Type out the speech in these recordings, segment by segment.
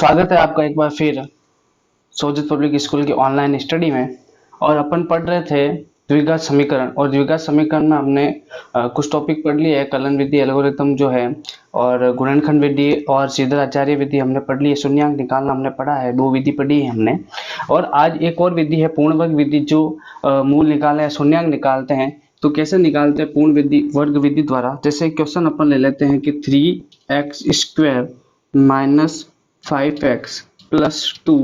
स्वागत है आपका एक बार फिर सोजित पब्लिक स्कूल की ऑनलाइन स्टडी में। और अपन पढ़ रहे थे द्विघात समीकरण, और द्विघात समीकरण में हमने कुछ टॉपिक पढ़ लिए है। कलन विधि, एल्गोरिथम जो है, और गुणनखंड विधि और श्रीधराचार्य विधि हमने पढ़ ली है। शून्यांक निकालना हमने पढ़ा है, 2 विधि पढ़ी है हमने। और आज एक और विधि है पूर्ण वर्ग विधि, जो मूल निकालना है, शून्यांक निकालते हैं। तो कैसे निकालते हैं पूर्ण विधि वर्ग विधि द्वारा। जैसे क्वेश्चन अपन ले लेते हैं कि 3x² minus 5x plus 2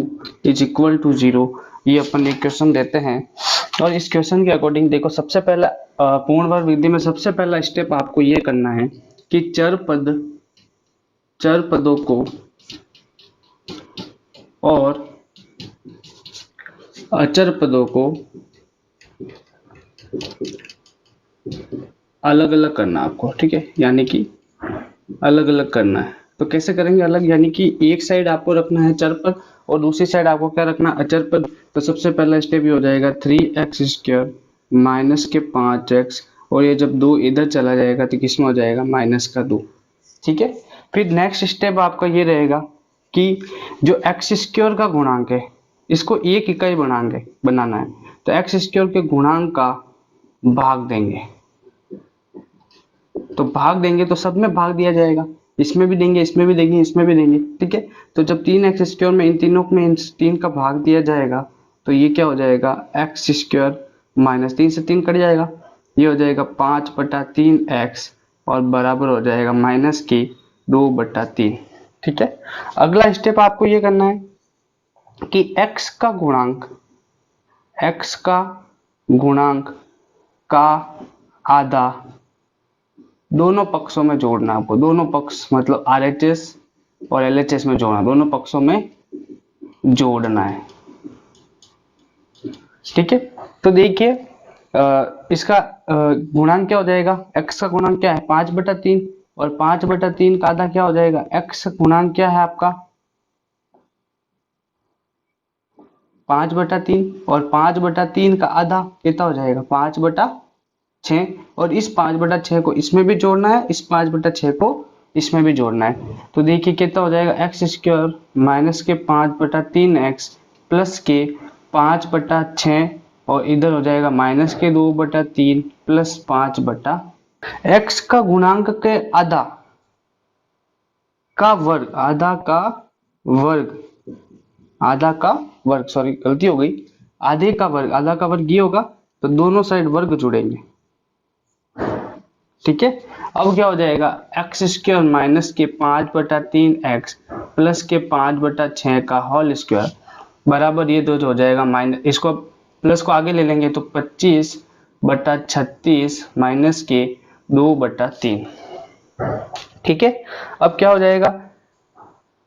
is equal to 0। ये अपन एक क्वेश्चन देते हैं, और इस क्वेश्चन के अकॉर्डिंग देखो, सबसे पहला पूर्ण वर्ग विधि में सबसे पहला स्टेप आपको ये करना है कि चर पदों को और अचर पदों को अलग अलग करना आपको, ठीक है। यानी कि अलग अलग करना है। तो कैसे करेंगे अलग, यानी कि एक साइड आपको रखना है चर पद और दूसरी साइड आपको क्या रखना है, अचर पद। तो सबसे पहला स्टेप ये हो जाएगा 3x² माइनस के 5x, और ये जब 2 इधर चला जाएगा तो किसमें हो जाएगा, माइनस का 2, ठीक है। फिर नेक्स्ट स्टेप आपका ये रहेगा कि जो x² का गुणांक है, इसको एक इकाई बनाना है। तो x² के गुणांक का भाग देंगे, तो भाग देंगे तो सब में भाग दिया जाएगा, इसमें भी देंगे, इसमें भी देंगे, इसमें भी देंगे, ठीक है। तो जब 3x² में इन तीनों में 3 का भाग दिया जाएगा तो ये क्या हो जाएगा, x² माइनस 3 से 3 कट जाएगा, ये हो जाएगा 5/3x, और बराबर हो जाएगा माइनस की 2/3, ठीक है। अगला स्टेप आपको ये करना है कि x का गुणांक का आधा दोनों पक्षों में जोड़ना है आपको। दोनों पक्ष मतलब RHS और LHS में जोड़ना, दोनों पक्षों में जोड़ना है, ठीक है। तो देखिए इसका गुणांक क्या हो जाएगा, x का गुणांक क्या है 5/3, और 5/3 का आधा क्या हो जाएगा, x गुणांक क्या है आपका 5/3, और 5/3 का आधा कितना हो जाएगा 5/6, और इस 5/6 को इसमें भी जोड़ना है, इस 5/6 को इसमें भी जोड़ना है। तो देखिए कितना हो जाएगा, x² माइनस के 5/3x प्लस के 5/6, और इधर हो जाएगा माइनस के 2/3 प्लस 5/, x का गुणांक के आधा का वर्ग, सॉरी गलती हो गई, आधा का वर्ग ये होगा, तो दोनों साइड वर्ग जुड़ेंगे, ठीक है। अब क्या हो जाएगा, x² माइनस के 5/3x प्लस के 5/6 का होल स्क्वायर बराबर ये दो हो जाएगा माइनस, इसको प्लस को आगे ले लेंगे तो 25/36 माइनस के 2/3, ठीक है। अब क्या हो जाएगा,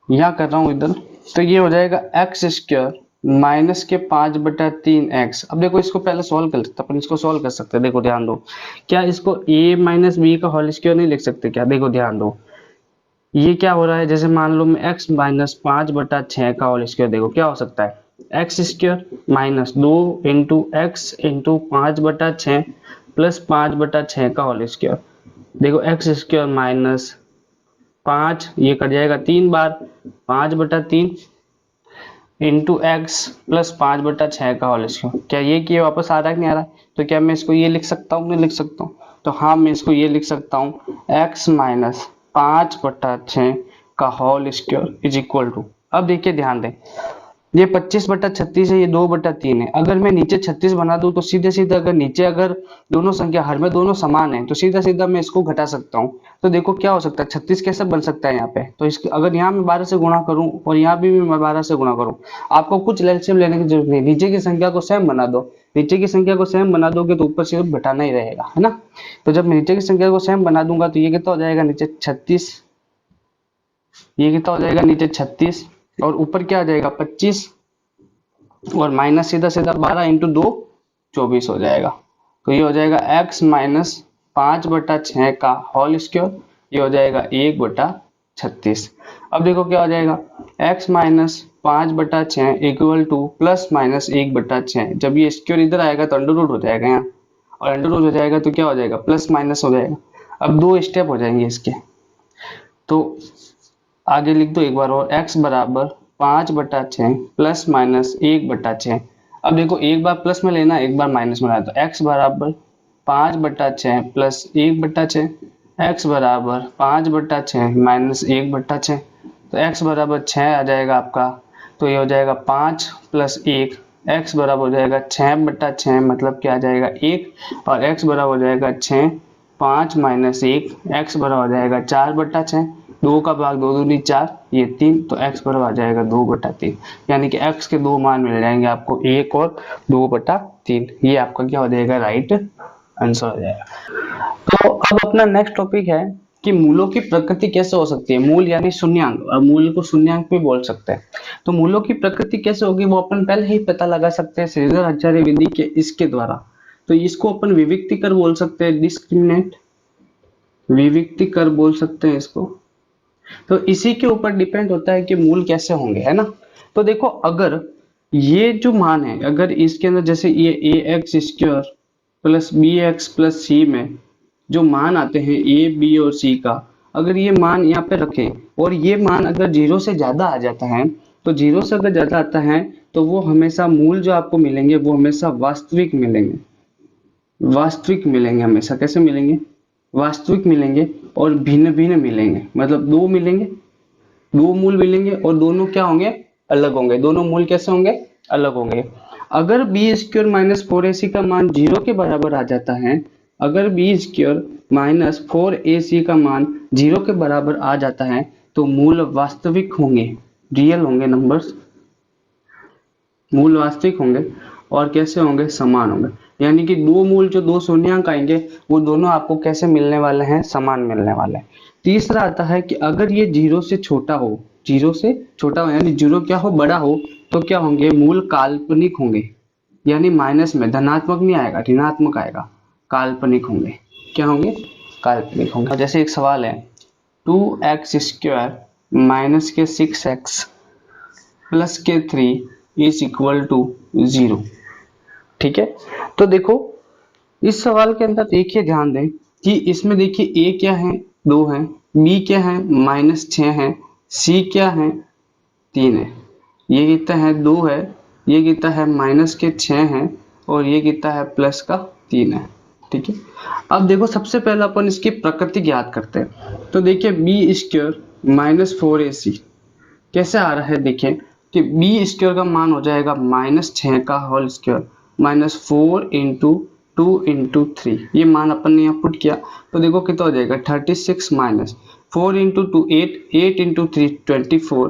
यहां कर रहा हूं इधर, तो ये हो जाएगा x² माइनस के 5/3x। अब देखो इसको पहले सॉल्व कर सकते, अपन इसको सॉल्व कर सकते हैं। देखो ध्यान दो, क्या इसको a माइनस बी का होल स्क्वायर नहीं लिख सकते क्या, देखो ध्यान दो, ये क्या हो रहा है, जैसे मान लो मैं x माइनस 5/6 का होल स्क्वायर, देखो क्या हो सकता है, x² minus 2 into x into 5/6 plus 5/6 का होल स्क्वायर। देखो x² माइनस 5, ये कट जाएगा 3 बार, 5/3 इंटू एक्स प्लस 5/6 का होल स्क्वायर। क्या ये कि वापस आ रहा है कि नहीं आ रहा है, तो क्या मैं इसको ये लिख सकता हूँ, नहीं लिख सकता हूँ, तो हाँ मैं इसको ये लिख सकता हूँ, x माइनस 5/6 का whole square is equal to. अब देखिए ध्यान दें, ये 25/36 है, ये 2/3 है। अगर मैं नीचे 36 बना दूं तो सीधे सीधे अगर नीचे अगर दोनों संख्या हर में दोनों समान है तो सीधा सीधा मैं इसको घटा सकता हूं। तो देखो क्या हो सकता है, 36 कैसे बन सकता है यहाँ पे, तो इसके अगर यहाँ मैं 12 से गुणा करूं और यहाँ भी मैं 12 से गुणा करूं, आपको कुछ एलसीएम लेने की जरूरत नहीं, नीचे की संख्या को सेम बना दो। नीचे की संख्या को सेम बना दोगे तो ऊपर सिर्फ घटाना ही रहेगा, है ना। तो जब मैं नीचे की संख्या को सेम बना दूंगा तो ये कितना हो जाएगा, नीचे 36, ये कितना हो जाएगा नीचे 36, और ऊपर क्या आ जाएगा 25, और माइनस सीधा सीधा 12 इंटू 2 24 हो जाएगा। तो ये हो जाएगा x माइनस 5/6 का होल स्क्वायर, ये हो जाएगा 1/36। अब देखो क्या हो जाएगा, x minus 5/6 equal two plus minus 1/6। जब ये स्क्वायर इधर आएगा तो अंडर रूट हो जाएगा यहाँ, और अंडर रूट हो जाएगा तो क्या हो जाएगा, प्लस माइनस हो जाएगा। अब 2 स्टेप हो जाएंगे इसके, तो आगे लिख दो एक बार और, x बराबर 5/6 प्लस माइनस 1/6। अब देखो एक बार प्लस में लेना एक बार माइनस में लाना, तो x बराबर 5/6 प्लस 1/6, x बराबर 5/6 माइनस 1/6, तो x बराबर 6 आ जाएगा आपका। तो ये हो जाएगा 5 प्लस 1, x बराबर हो जाएगा 6/6 मतलब क्या आ जाएगा 1, और x बराबर हो जाएगा 6, 5 माइनस 1, x बराबर हो जाएगा 4/6, 2 का भाग 2 दूनी 4, ये 3, तो x बराबर आ जाएगा 2/3। यानी कि x के दो मान मिल जाएंगे आपको, 1 और 2/3। ये आपका क्या हो जाएगा, राइट आंसर हो जाएगा। तो अब अपना नेक्स्ट टॉपिक है कि मूलों की प्रकृति कैसे हो सकती है। मूल यानी शून्यांक, और मूल को शून्यांक भी बोल सकते हैं। तो मूलों की प्रकृति कैसे होगी वो अपन पहले ही पता लगा सकते हैं श्रीधर आचार्य विधि के इसके द्वारा। तो इसको अपन विविक्तिकर बोल सकते हैं, डिस्क्रिमिनेंट विविक्तिकर बोल सकते हैं इसको। तो इसी के ऊपर डिपेंड होता है कि मूल कैसे होंगे, है ना। तो देखो अगर ये जो मान है, अगर इसके अंदर जैसे ये ax² plus bx plus c में जो मान आते हैं a b और c का, अगर ये मान यहाँ पे रखें और ये मान अगर 0 से ज्यादा आ जाता है, तो 0 से अगर ज्यादा आता है तो वो हमेशा मूल जो आपको मिलेंगे वो हमेशा वास्तविक मिलेंगे। वास्तविक मिलेंगे हमेशा, कैसे मिलेंगे, वास्तविक मिलेंगे और भिन्न भिन्न मिलेंगे। मतलब दो मिलेंगे, दो मूल मिलेंगे और दोनों क्या होंगे, अलग होंगे। दोनों मूल कैसे होंगे, अलग होंगे। अगर b² माइनस 4ac का मान 0 के बराबर आ जाता है, अगर b² माइनस 4ac का मान 0 के बराबर आ जाता है तो मूल वास्तविक होंगे, रियल होंगे नंबर्स, मूल वास्तविक होंगे और कैसे होंगे, समान होंगे। यानी कि दो मूल जो दो शून्यांक आएंगे वो दोनों आपको कैसे मिलने वाले हैं, समान मिलने वाले हैं। तीसरा आता है कि अगर ये 0 से छोटा हो, 0 से छोटा हो यानी 0 क्या हो, बड़ा हो, तो क्या होंगे, मूल काल्पनिक होंगे। यानी माइनस में, धनात्मक नहीं आएगा, ऋणात्मक आएगा, काल्पनिक होंगे। क्या होंगे, काल्पनिक होंगे। जैसे एक सवाल है 2x² माइनस के 6x प्लस के 3 इज इक्वल टू 0। ठीक है, तो देखो इस सवाल के अंदर देखिए, ध्यान दें कि इसमें देखिए a क्या है, 2 है, b क्या है, -6 है, c क्या है, 3 है, ये कितना है, 2 है, ये कितना है, माइनस के 6 है, और ये कितना है, प्लस का 3 है। ठीक है, अब देखो सबसे पहले अपन इसकी प्रकृति ज्ञात करते हैं। तो देखिए b² माइनस 4ac कैसे आ रहा है, देखिए कि b² का मान हो जाएगा -6 का whole square minus 4 into 2 into 3, ये मान अपन ने यहाँ पुट किया तो देखो कितना हो जाएगा, 36 माइनस 4 इंटू 2 8, 8 इंटू 3 24,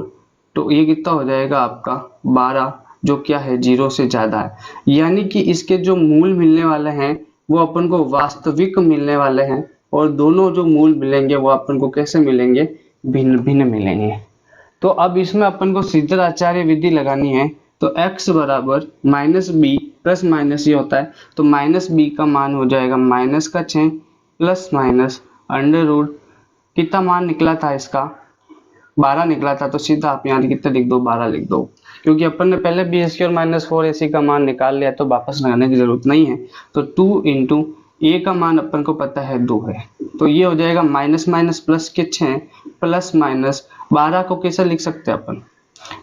तो ये कितना हो जाएगा आपका 12, जो क्या है 0 से ज्यादा है। यानी कि इसके जो मूल मिलने वाले हैं वो अपन को वास्तविक मिलने वाले हैं, और दोनों जो मूल मिलेंगे वो अपन को कैसे मिलेंगे, भिन्न भिन्न मिलेंगे। तो अब इसमें अपन को श्रीधर आचार्य विधि लगानी है। तो x बराबर माइनस बी प्लस माइनस ये होता है, तो माइनस बी का मान हो जाएगा माइनस का 6 प्लस माइनस अंडर रूट, कितना मान निकला था इसका, 12 निकला था, तो सीधा आप यहाँ कितना लिख दो, 12 लिख दो, क्योंकि अपन ने पहले b² माइनस 4ac का मान निकाल लिया तो वापस लगाने की जरूरत नहीं है। तो 2 इंटू ए का मान अपन को पता है 2 है, तो ये हो जाएगा माइनस माइनस प्लस के 6 प्लस माइनस 12 को कैसे लिख सकते हैं अपन,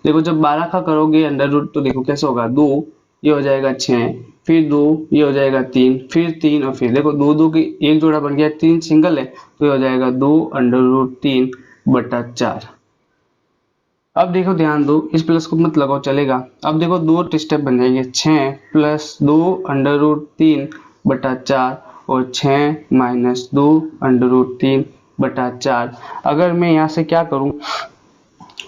देखो जब 12 का करोगे अंडर रूट तो देखो कैसे होगा, 2 ये हो जाएगा 6, फिर 2 ये हो जाएगा 3, फिर 3, और फिर देखो 2 2 की एक जोड़ा बन गया, 3 सिंगल है तो ये हो जाएगा 2 अंडर रूट 3/4। अब देखो ध्यान दो, इस प्लस को मत लगाओ चलेगा। अब देखो दो स्टेप बन जाएंगे, 6 प्लस 2 अंडर रूट 3/4 और 6 माइनस 2 अंडर रूट 3/4। अगर मैं यहाँ से क्या करूँ,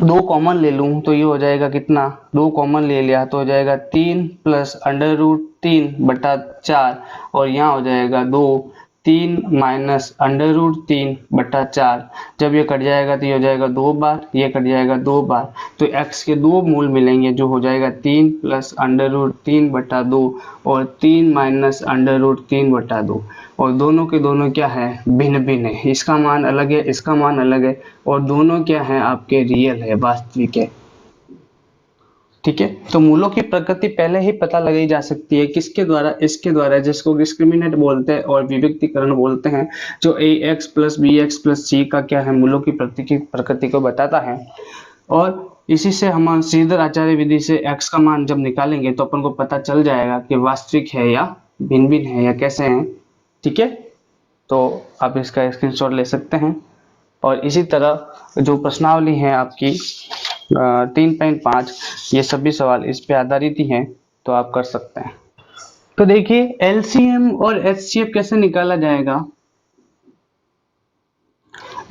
2 कॉमन ले लूँ तो ये हो जाएगा कितना, 2 कॉमन ले लिया तो हो जाएगा 3 प्लस अंडर रूट 3/4, और यहाँ हो जाएगा 2, 3 माइनस अंडर रूट 3/4। जब ये कट जाएगा तो ये हो जाएगा 2 बार, ये कट जाएगा 2 बार, तो x के दो मूल मिलेंगे जो हो जाएगा 3 प्लस अंडर रूट 3/2 और 3 माइनस अंडर रूट 3/2, और दोनों के दोनों क्या है, भिन्न भिन्न है, इसका मान अलग है, इसका मान अलग है, और दोनों क्या है आपके रियल है, वास्तविक है। ठीक है, तो मूलों की प्रकृति पहले ही पता लगाई जा सकती है, किसके द्वारा, इसके द्वारा, जिसको डिस्क्रिमिनेंट बोलते हैं और विविक्तीकरण बोलते हैं, जो ax plus bx plus c का क्या है, मूलों की प्रकृति को बताता है। और इसी से हम श्रीधर आचार्य विधि से x का मान जब निकालेंगे तो अपन को पता चल जाएगा कि वास्तविक है या भिन्न भिन्न है या कैसे हैं। ठीक है, तो आप इसका स्क्रीनशॉट ले सकते हैं। और इसी तरह जो प्रश्नावली है आपकी 3.5, ये सभी सवाल इस पे आधारित ही हैं, तो आप कर सकते हैं। तो देखिए एलसीएम और एचसीएफ कैसे निकाला जाएगा।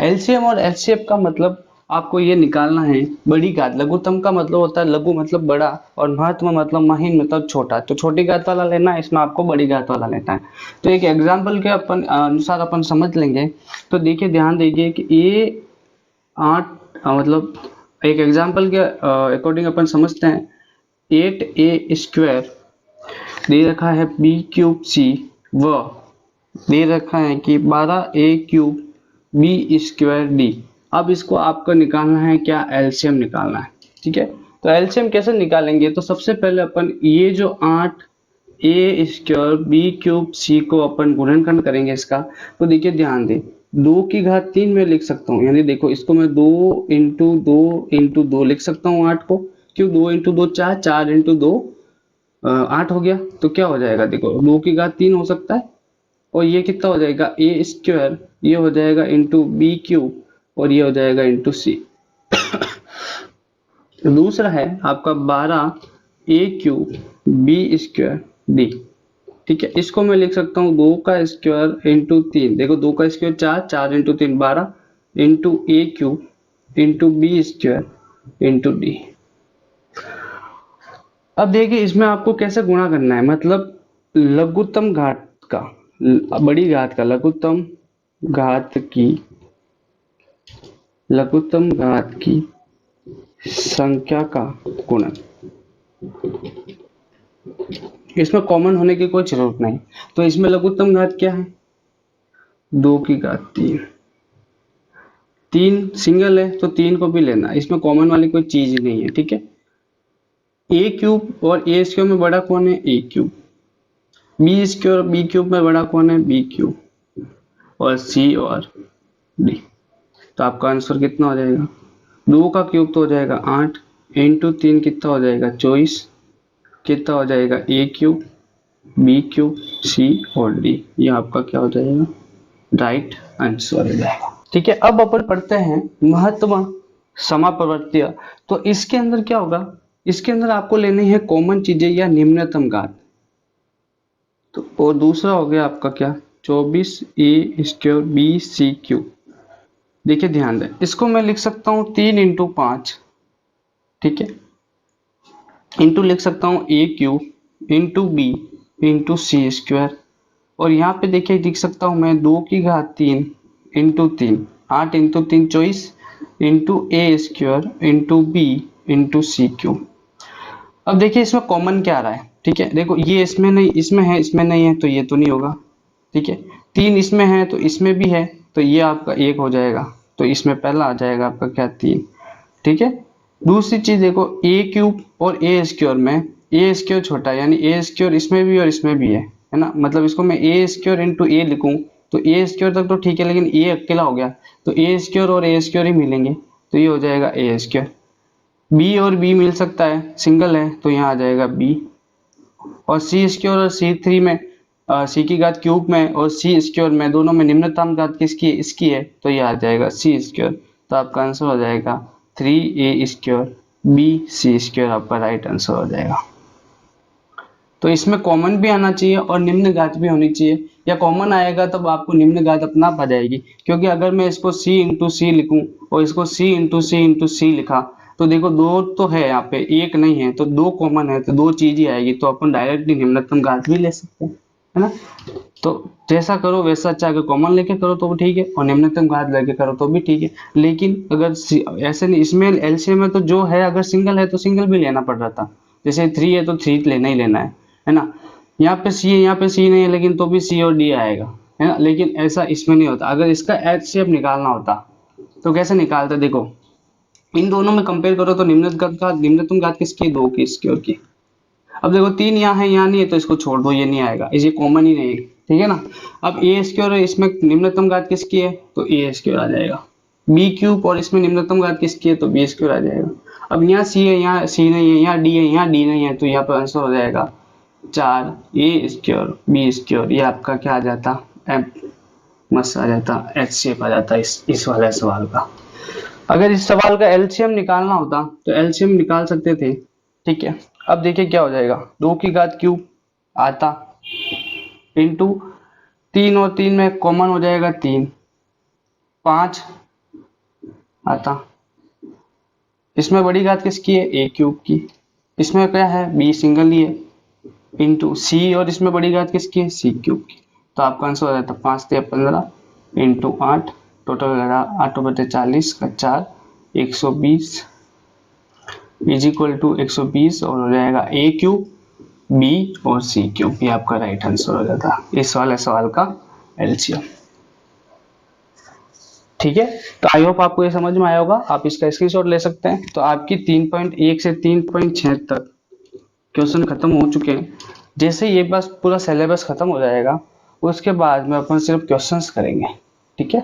एलसीएम और एचसीएफ का मतलब आपको ये निकालना है बड़ी घात। लघुत्तम का मतलब होता है लघु मतलब बड़ा, और महत्तम मतलब महीन मतलब छोटा। तो छोटी घात वाला लेना है, इसमें आपको बड़ी घात वाला लेना है। तो एक एग्जांपल के अपन अनुसार अपन समझ लेंगे। तो देखिए ध्यान दीजिए कि ये 8 मतलब एक एग्जांपल के अकॉर्डिंग अपन समझते हैं। 8a² दे रखा है b³ व दे रखा है कि 12a³ b²d। अब इसको आपको निकालना है क्या, एलसीएम निकालना है। ठीक है, तो एलसीएम कैसे निकालेंगे। तो सबसे पहले अपन ये जो 8a² b³ c को अपन गुणनखंड करेंगे इसका। तो देखिए ध्यान दें, 2 की घात 3 में लिख सकता हूँ, यानी देखो इसको मैं 2 इंटू 2 इंटू 2 लिख सकता हूँ 8 को। क्यों, 2 इंटू 2 4, 4 इंटू 2 8 हो गया। तो क्या हो जाएगा, देखो 2 की घात 3 हो सकता है, और ये कितना हो जाएगा a², ये हो जाएगा इंटू b³ और ये हो जाएगा इंटू c। दूसरा है आपका 12a³ b²d। ठीक है, इसको मैं लिख सकता हूँ 2 का स्क्वायर इंटू 3। देखो 2 का square 4, 4 into 3 12 into a³ into b² into d। अब देखिए इसमें आपको कैसे गुणा करना है, मतलब लघुत्तम घात का, बड़ी घात का लघुत्तम घात की संख्या का गुणन। इसमें कॉमन होने की कोई जरूरत नहीं। तो इसमें लघुत्तम घात क्या है, 2 की घात 3। 3 सिंगल है तो 3 को भी लेना, इसमें कॉमन वाली कोई चीज नहीं है। ठीक है, a³ और a² में बड़ा कौन है, a³। b² और b³ में बड़ा कौन है, b³। और c और d। तो आपका आंसर कितना हो जाएगा, 2 का क्यूब तो हो जाएगा 8 इंटू 3 कितना हो जाएगा 24, कितना हो जाएगा a³ b³ c और d। ये आपका क्या हो जाएगा, राइट आंसर हो जाएगा। ठीक है, अब अपन पढ़ते हैं महत्तम समापवर्त्य। तो इसके अंदर क्या होगा, इसके अंदर आपको लेनी है कॉमन चीजें या निम्नतम घात। तो और दूसरा हो गया आपका क्या, 24a² b²। देखिए ध्यान दें, इसको मैं लिख सकता हूं 3 इंटू 5। ठीक है, इंटू लिख सकता हूं a³ into b into c²। और यहाँ पे देखिए लिख सकता हूं मैं 2 की घात 3 into 3, 8 into 3 24 into a² into b into c³। अब देखिए इसमें कॉमन क्या आ रहा है। ठीक है, देखो ये इसमें नहीं, इसमें है, इसमें नहीं है, तो ये तो नहीं होगा। ठीक है, 3 इसमें है तो इसमें भी है, तो ये आपका 1 हो जाएगा। तो इसमें पहला आ जाएगा आपका क्या, 3। ठीक है, दूसरी चीज देखो a³ और a² में a² छोटा, यानी a² इसमें भी और इसमें भी है ना। मतलब इसको मैं a² इंटू a लिखूं तो a² तक तो ठीक है, लेकिन a अकेला हो गया तो a² और a² ही मिलेंगे, तो ये हो जाएगा a²। b और b मिल सकता है, सिंगल है तो यहाँ आ जाएगा b। और c² और c3 में c की घात क्यूब में और c² में, दोनों में निम्नतम घात किसकी है, इसकी है, तो ये आ जाएगा c²। तो आपका आंसर हो जाएगा 3a² b² आपका राइट आंसर हो जाएगा। तो इसमें कॉमन भी आना चाहिए और निम्न घात भी होनी चाहिए, या कॉमन आएगा तब आपको निम्न घात अपना आ जाएगी। क्योंकि अगर मैं इसको c इंटू सी लिखूं और इसको c इंटू सी इंटू सी लिखा, तो देखो 2 तो है यहाँ पे, 1 नहीं है, तो 2 कॉमन है, तो 2 चीज ही आएगी। तो अपन डायरेक्टली निम्नतम घात भी ले सकते हैं, है ना। तो जैसा करो वैसा, अच्छा अगर कॉमन लेके करो तो ठीक है, और निम्नतम घात लेके करो तो भी ठीक है। लेकिन अगर ऐसे नहीं, इसमें एलसीएम में तो जो है अगर सिंगल है तो सिंगल भी लेना पड़ रहा था। जैसे 3 है तो 3 लेना ही लेना है ना। यहाँ पे सी है, यहाँ पे सी नहीं है, लेकिन तो भी सी और डी आएगा, है ना। लेकिन ऐसा इसमें नहीं होता। अगर इसका एचसीएफ निकालना होता तो कैसे निकालते, देखो इन दोनों में कंपेयर करो तो निम्नतम घात किसकी है, 2 की, इसकी और की। अब देखो 3 यहाँ है, यहाँ नहीं है, तो इसको छोड़ दो, ये नहीं आएगा, ये कॉमन ही नहीं है। ठीक है ना। अब a² इसमें निम्नतम घात किसकी है, तो a² आ जाएगा। b³ और इसमें निम्नतम घात किसकी है, तो b² आ जाएगा। अब यहाँ सी है, यहाँ सी नहीं है, यहाँ डी है, यहाँ डी नहीं है, तो यहाँ पर आंसर हो जाएगा 4a² b²। ये आपका क्या आ जाता, एम मस आ जाता, HCF आ जाता इस वाले सवाल का। अगर इस सवाल का एलसीएम निकालना होता तो एलसीएम निकाल सकते थे, ठीक है। अब देखिए क्या हो जाएगा, 2 की घात क्यूब आता इंटू 3 और 3 में कॉमन हो जाएगा 3, 5 आता। इसमें बड़ी घात किसकी है, a³ की। इसमें क्या है, b सिंगल ही है, इंटू c, और इसमें बड़ी घात किसकी है, c³ की। तो आपका आंसर हो जाता 5 × 15 इंटू 8, टोटल हो जाएगा 8/40 का 4, 120 इज इक्वल टू 120, और हो जाएगा a³ b और c³। ये आपका राइट आंसर हो जाता इस वाले सवाल का एलसीएम। ठीक है, तो आई होप आपको ये समझ में आया होगा। आप इसका स्क्रीनशॉट ले सकते हैं। तो आपकी 3.1 से 3.6 तक क्वेश्चन खत्म हो चुके हैं। जैसे ये बस पूरा सिलेबस खत्म हो जाएगा, उसके बाद में अपन सिर्फ क्वेश्चंस करेंगे, ठीक है।